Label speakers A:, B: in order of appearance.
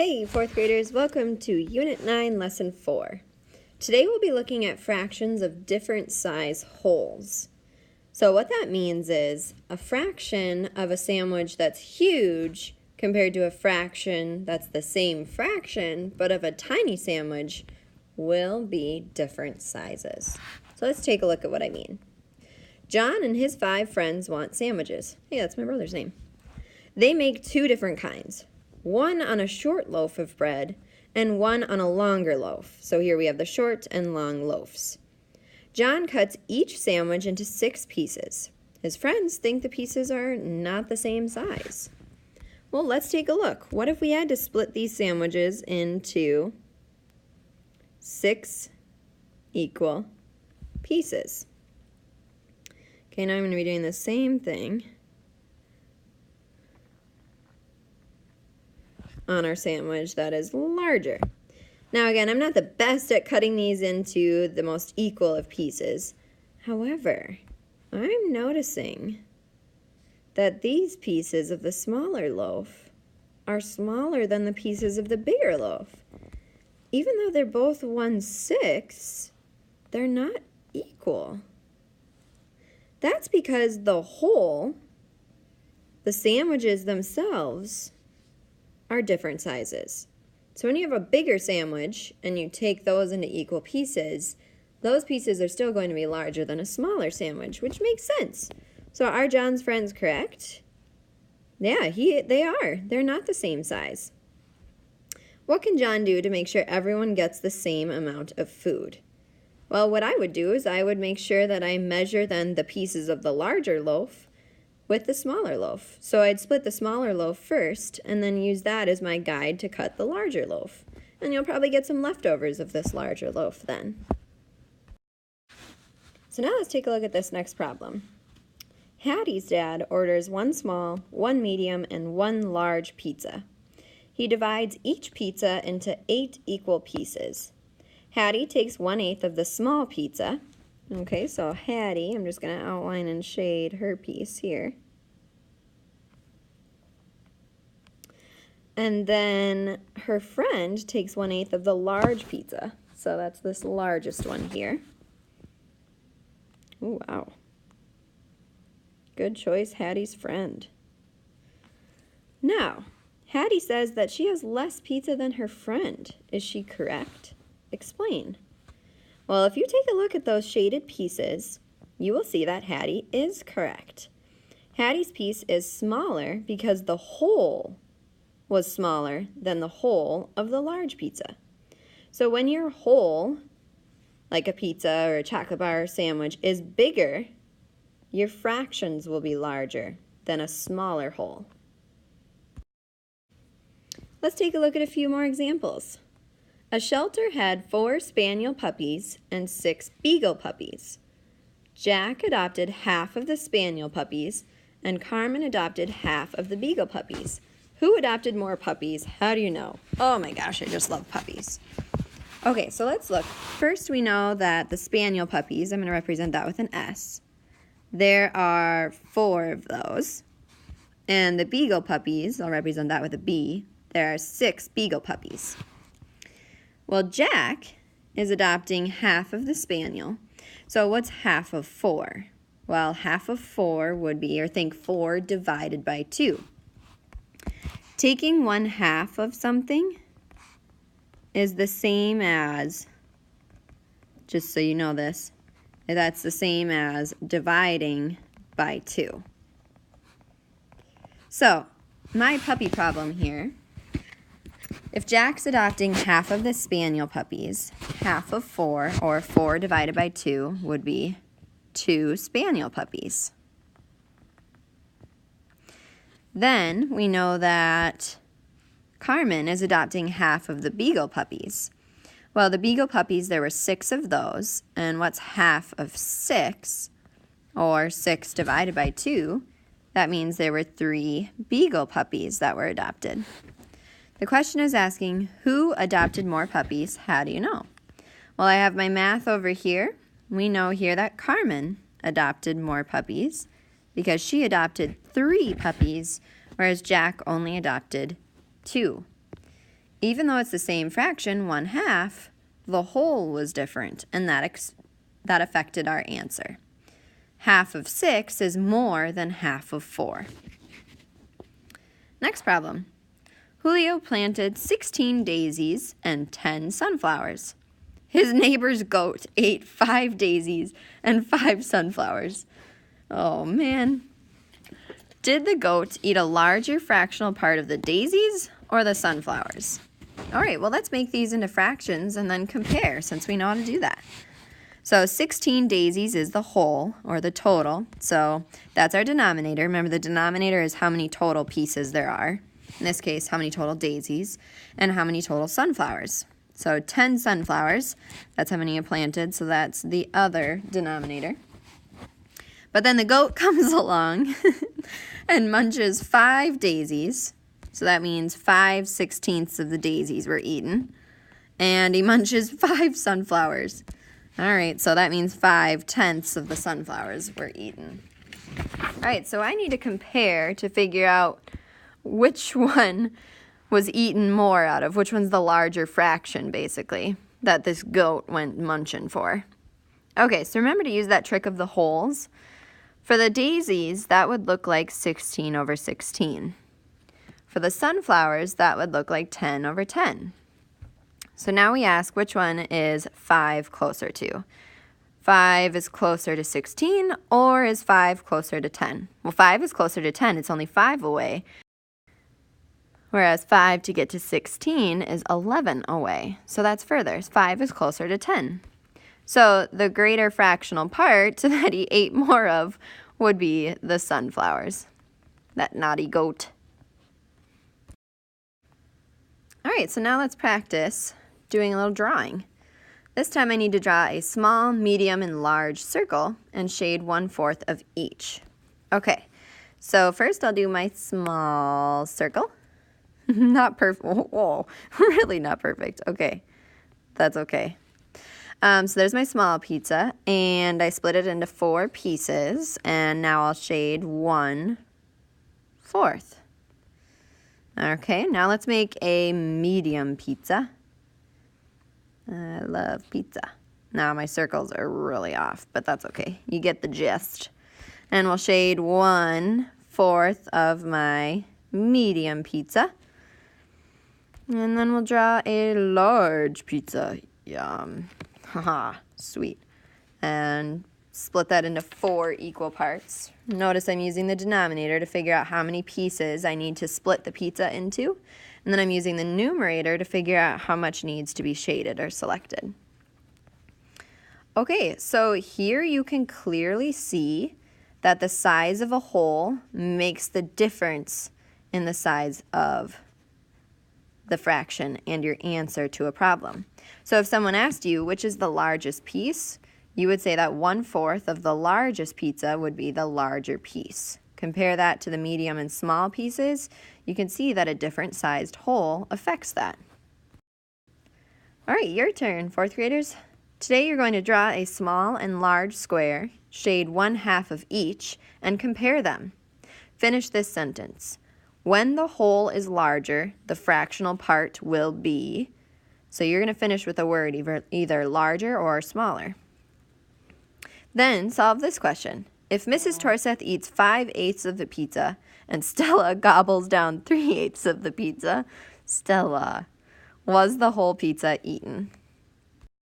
A: Hey, fourth graders, welcome to Unit 9, Lesson 4. Today we'll be looking at fractions of different size wholes. So what that means is a fraction of a sandwich that's huge compared to a fraction that's the same fraction but of a tiny sandwich will be different sizes. So let's take a look at what I mean. John and his 5 friends want sandwiches. Hey, that's my brother's name. They make 2 different kinds. One on a short loaf of bread and one on a longer loaf. So here we have the short and long loaves. John cuts each sandwich into 6 pieces. His friends think the pieces are not the same size. Well, let's take a look. What if we had to split these sandwiches into 6 equal pieces? Okay, now I'm going to be doing the same thing on our sandwich that is larger. Now again, I'm not the best at cutting these into the most equal of pieces. However, I'm noticing that these pieces of the smaller loaf are smaller than the pieces of the bigger loaf. Even though they're both 1/6, they're not equal. That's because the whole, the sandwiches themselves, are different sizes. So when you have a bigger sandwich and you take those into equal pieces, those pieces are still going to be larger than a smaller sandwich, which makes sense. So are John's friends correct? Yeah, they are. They're not the same size. What can John do to make sure everyone gets the same amount of food? Well, what I would do is I would make sure that I measure then the pieces of the larger loaf with the smaller loaf. So I'd split the smaller loaf first and then use that as my guide to cut the larger loaf. And you'll probably get some leftovers of this larger loaf then. So now let's take a look at this next problem. Hattie's dad orders 1 small, 1 medium, and 1 large pizza. He divides each pizza into 8 equal pieces. Hattie takes 1/8 of the small pizza. Okay, so Hattie, I'm just going to outline and shade her piece here. And then her friend takes 1/8 of the large pizza. So that's this largest one here. Ooh, wow. Good choice, Hattie's friend. Now, Hattie says that she has less pizza than her friend. Is she correct? Explain. Well, if you take a look at those shaded pieces, you will see that Hattie is correct. Hattie's piece is smaller because the whole was smaller than the whole of the large pizza. So when your whole, like a pizza or a chocolate bar or sandwich, is bigger, your fractions will be larger than a smaller whole. Let's take a look at a few more examples. A shelter had 4 spaniel puppies and 6 beagle puppies. Jack adopted half of the spaniel puppies, and Carmen adopted half of the beagle puppies. Who adopted more puppies? How do you know? Oh my gosh, I just love puppies. Okay, so let's look. First, we know that the spaniel puppies, I'm going to represent that with an S. There are 4 of those. And the beagle puppies, I'll represent that with a B. There are 6 beagle puppies. Well, Jack is adopting half of the spaniel. So what's half of 4? Well, half of 4 would be, or think 4 divided by 2. Taking 1/2 of something is the same as, just so you know this, that's the same as dividing by 2. So, my puppy problem here, if Jack's adopting half of the spaniel puppies, half of 4, or 4 divided by 2, would be 2 spaniel puppies. Then we know that Carmen is adopting half of the beagle puppies. Well, the beagle puppies, there were 6 of those, and what's half of 6, or 6 divided by 2? That means there were 3 beagle puppies that were adopted. The question is asking, who adopted more puppies? How do you know? Well, I have my math over here. We know here that Carmen adopted more puppies because she adopted 3 puppies, whereas Jack only adopted 2. even though it's the same fraction, 1/2, the whole was different, and that affected our answer. 1/2 of 6 is more than 1/2 of 4. Next problem. Julio planted 16 daisies and 10 sunflowers. His neighbor's goat ate 5 daisies and 5 sunflowers. Oh, man. Did the goat eat a larger fractional part of the daisies or the sunflowers? All right, well, let's make these into fractions and then compare, since we know how to do that. So 16 daisies is the whole, or the total. So that's our denominator. Remember, the denominator is how many total pieces there are. In this case, how many total daisies, and how many total sunflowers. So 10 sunflowers, that's how many you planted, so that's the other denominator. But then the goat comes along and munches 5 daisies, so that means 5/16 of the daisies were eaten. And he munches 5 sunflowers. All right, so that means 5/10 of the sunflowers were eaten. All right, so I need to compare to figure out which one was eaten more out of, which one's the larger fraction, basically, that this goat went munching for. Okay, so remember to use that trick of the wholes. For the daisies, that would look like 16/16. For the sunflowers, that would look like 10/10. So now we ask which one is 5 closer to. 5 is closer to 16, or is 5 closer to 10? Well, 5 is closer to 10. It's only 5 away. Whereas 5 to get to 16 is 11 away. So that's further. 5 is closer to 10. So the greater fractional part that he ate more of would be the sunflowers. That naughty goat. All right, so now let's practice doing a little drawing. This time I need to draw a small, medium, and large circle and shade 1/4 of each. Okay, so first I'll do my small circle. Not perfect. Whoa, really not perfect. Okay, that's okay. So there's my small pizza, and I split it into 4 pieces, and now I'll shade 1/4. Okay, now let's make a medium pizza. I love pizza. Now my circles are really off, but that's okay. You get the gist. And we'll shade 1/4 of my medium pizza. And then we'll draw a large pizza. Yum. Haha, sweet. And split that into 4 equal parts. Notice I'm using the denominator to figure out how many pieces I need to split the pizza into. And then I'm using the numerator to figure out how much needs to be shaded or selected. Okay, so here you can clearly see that the size of a whole makes the difference in the size of the fraction and your answer to a problem. So if someone asked you which is the largest piece, you would say that 1/4 of the largest pizza would be the larger piece. Compare that to the medium and small pieces, you can see that a different sized whole affects that. All right, your turn, 4th graders. Today you're going to draw a small and large square, shade 1/2 of each, and compare them. Finish this sentence. When the whole is larger, the fractional part will be. So you're going to finish with a word either larger or smaller. Then solve this question. If Mrs. Torseth eats 5/8 of the pizza and Stella gobbles down 3/8 of the pizza, Stella, was the whole pizza eaten?